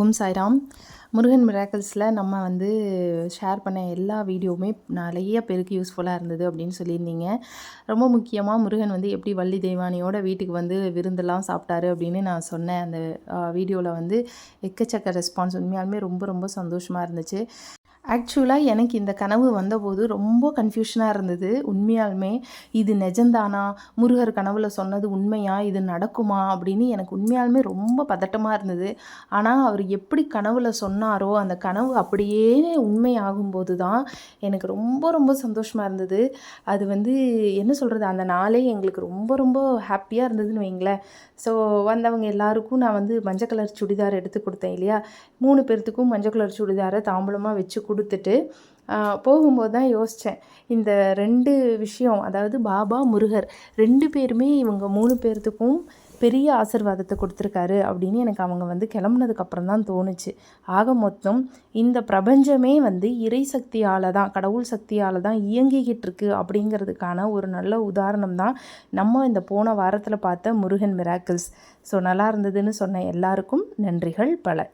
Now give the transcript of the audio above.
ஓம் சாய்ராம். முருகன் மிராக்கிள்ஸில் நம்ம ஷேர் பண்ண எல்லா வீடியோவுமே நிறைய பேருக்கு யூஸ்ஃபுல்லாக இருந்தது அப்படின்னு சொல்லியிருந்தீங்க. ரொம்ப முக்கியமாக முருகன் எப்படி வள்ளி தெய்வானியோட வீட்டுக்கு விருந்தெல்லாம் சாப்பிட்டாரு அப்படின்னு நான் சொன்னேன். அந்த வீடியோவில் எக்கச்சக்க ரெஸ்பான்ஸ் உண்மையாலுமே ரொம்ப ரொம்ப சந்தோஷமாக இருந்துச்சு. ஆக்சுவலாக எனக்கு இந்த கனவு வந்தபோது ரொம்ப கன்ஃபியூஷனாக இருந்தது. உண்மையாலுமே இது நிஜந்தானா, முருகர் கனவில் சொன்னது உண்மையா, இது நடக்குமா அப்படின்னு எனக்கு உண்மையாலுமே ரொம்ப பதட்டமாக இருந்தது. ஆனால் அவர் எப்படி கனவில் சொன்னாரோ அந்த கனவு அப்படியே உண்மையாகும்போது தான் எனக்கு ரொம்ப ரொம்ப சந்தோஷமாக இருந்தது. அது என்ன சொல்கிறது, அந்த நாளே எங்களுக்கு ரொம்ப ரொம்ப ஹாப்பியாக இருந்ததுன்னு வைங்களேன். ஸோ வந்தவங்க எல்லாருக்கும் நான் மஞ்சள் கலர் சுடிதார் எடுத்து கொடுத்தேன் இல்லையா, 3 பேர்த்துக்கும் மஞ்சள் கலர் சுடிதாரை தாம்பூலமாக வச்சு கொடுத்துட்டு போகும்போது தான் யோசித்தேன். இந்த 2 விஷயம், அதாவது பாபா, முருகர் 2 பேருமே இவங்க 3 பேர்த்துக்கும் பெரிய ஆசீர்வாதத்தை கொடுத்துருக்காரு அப்படின்னு எனக்கு அவங்க கிளம்புனதுக்கப்புறம் தான் தோணுச்சு. ஆக மொத்தம் இந்த பிரபஞ்சமே இறை சக்தியால் தான், கடவுள் சக்தியால் தான் இயங்கிக்கிட்டு இருக்கு அப்படிங்கிறதுக்கான ஒரு நல்ல உதாரணம் தான் நம்ம இந்த போன வாரத்தில் பார்த்த முருகன் மிராக்கிள்ஸ். ஸோ நல்லா இருந்ததுன்னு சொன்ன எல்லாருக்கும் நன்றிகள் பல.